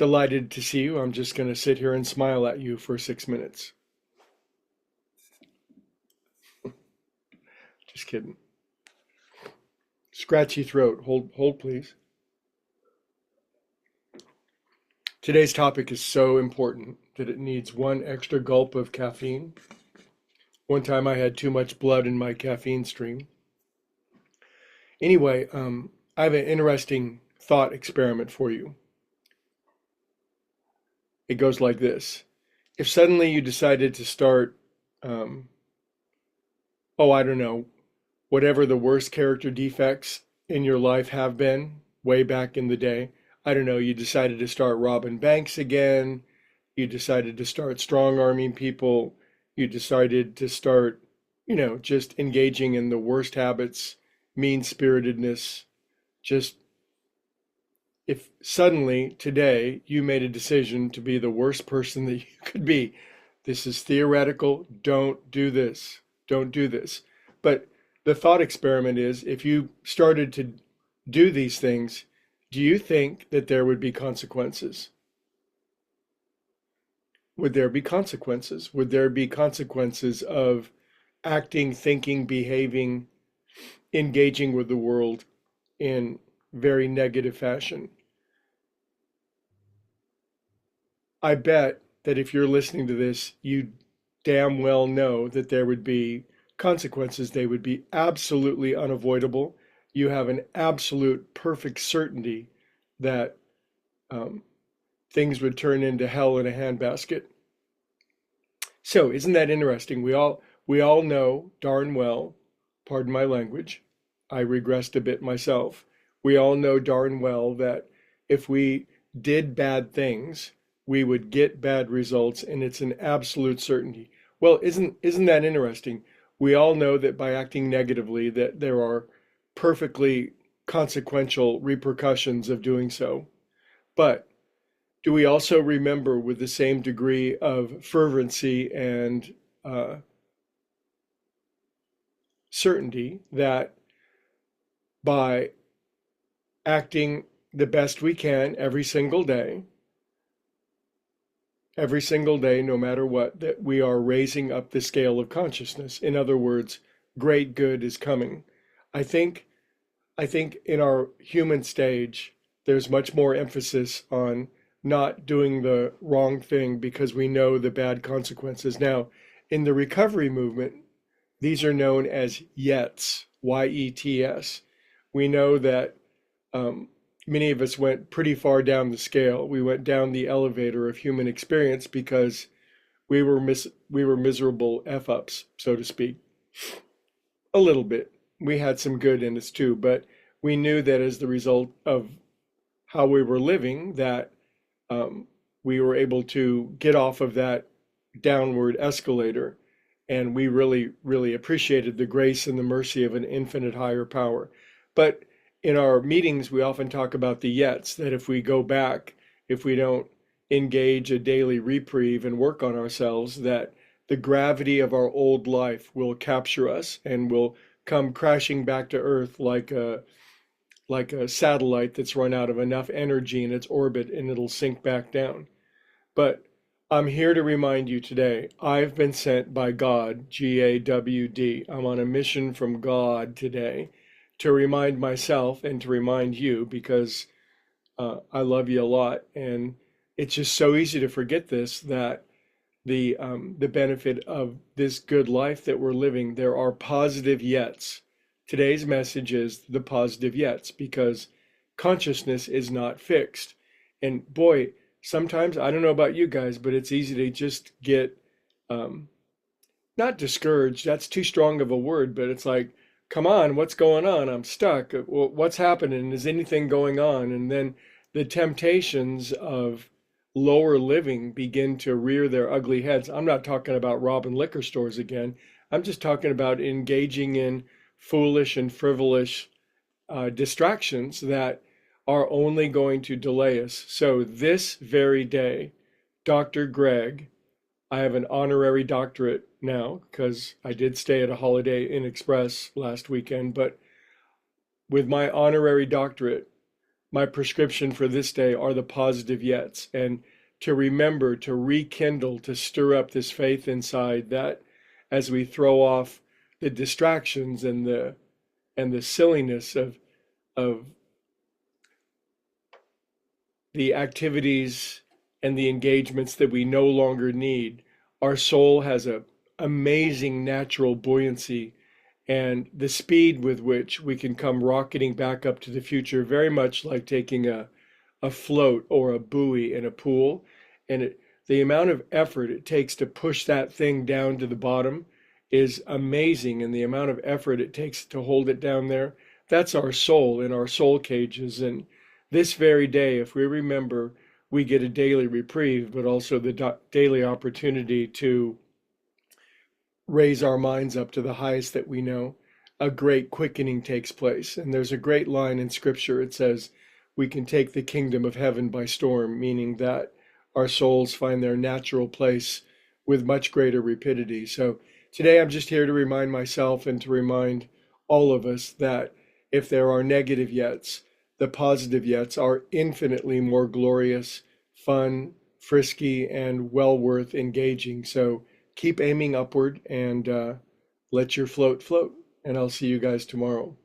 Delighted to see you. I'm just going to sit here and smile at you for 6 minutes. Just kidding. Scratchy throat. Hold, please. Today's topic is so important that it needs one extra gulp of caffeine. One time I had too much blood in my caffeine stream. Anyway, I have an interesting thought experiment for you. It goes like this. If suddenly you decided to start, I don't know, whatever the worst character defects in your life have been way back in the day, I don't know, you decided to start robbing banks again, you decided to start strong-arming people, you decided to start, just engaging in the worst habits, mean-spiritedness, just if suddenly today you made a decision to be the worst person that you could be, this is theoretical, don't do this, don't do this. But the thought experiment is if you started to do these things, do you think that there would be consequences? Would there be consequences? Would there be consequences of acting, thinking, behaving, engaging with the world in very negative fashion? I bet that if you're listening to this, you damn well know that there would be consequences. They would be absolutely unavoidable. You have an absolute perfect certainty that things would turn into hell in a handbasket. So isn't that interesting? We all know darn well, pardon my language, I regressed a bit myself. We all know darn well that if we did bad things, we would get bad results, and it's an absolute certainty. Well, isn't that interesting? We all know that by acting negatively that there are perfectly consequential repercussions of doing so. But do we also remember with the same degree of fervency and certainty that by acting the best we can every single day, no matter what, that we are raising up the scale of consciousness? In other words, great good is coming. I think in our human stage, there's much more emphasis on not doing the wrong thing because we know the bad consequences. Now, in the recovery movement, these are known as YETS, Y-E-T-S. We know that many of us went pretty far down the scale. We went down the elevator of human experience because we were miserable F-ups, so to speak. A little bit. We had some good in us too, but we knew that as the result of how we were living, that we were able to get off of that downward escalator, and we really, really appreciated the grace and the mercy of an infinite higher power. But in our meetings, we often talk about the yets, that if we go back, if we don't engage a daily reprieve and work on ourselves, that the gravity of our old life will capture us and will come crashing back to Earth like a satellite that's run out of enough energy in its orbit, and it'll sink back down. But I'm here to remind you today, I've been sent by God, G-A-W-D. I'm on a mission from God today to remind myself and to remind you, because I love you a lot. And it's just so easy to forget this, that the benefit of this good life that we're living, there are positive yets. Today's message is the positive yets, because consciousness is not fixed. And boy, sometimes, I don't know about you guys, but it's easy to just get, not discouraged, that's too strong of a word, but it's like, come on, what's going on? I'm stuck. What's happening? Is anything going on? And then the temptations of lower living begin to rear their ugly heads. I'm not talking about robbing liquor stores again. I'm just talking about engaging in foolish and frivolous distractions that are only going to delay us. So this very day, Dr. Greg, I have an honorary doctorate now because I did stay at a Holiday Inn Express last weekend, but with my honorary doctorate, my prescription for this day are the positive yets, and to remember to rekindle, to stir up this faith inside, that as we throw off the distractions and the silliness of the activities and the engagements that we no longer need, our soul has a amazing natural buoyancy, and the speed with which we can come rocketing back up to the future, very much like taking a float or a buoy in a pool. And the amount of effort it takes to push that thing down to the bottom is amazing. And the amount of effort it takes to hold it down there, that's our soul in our soul cages. And this very day, if we remember, we get a daily reprieve, but also the daily opportunity to raise our minds up to the highest that we know, a great quickening takes place. And there's a great line in scripture. It says, we can take the kingdom of heaven by storm, meaning that our souls find their natural place with much greater rapidity. So today I'm just here to remind myself and to remind all of us that if there are negative yets, the positive yets are infinitely more glorious, fun, frisky, and well worth engaging. So keep aiming upward and let your float float. And I'll see you guys tomorrow.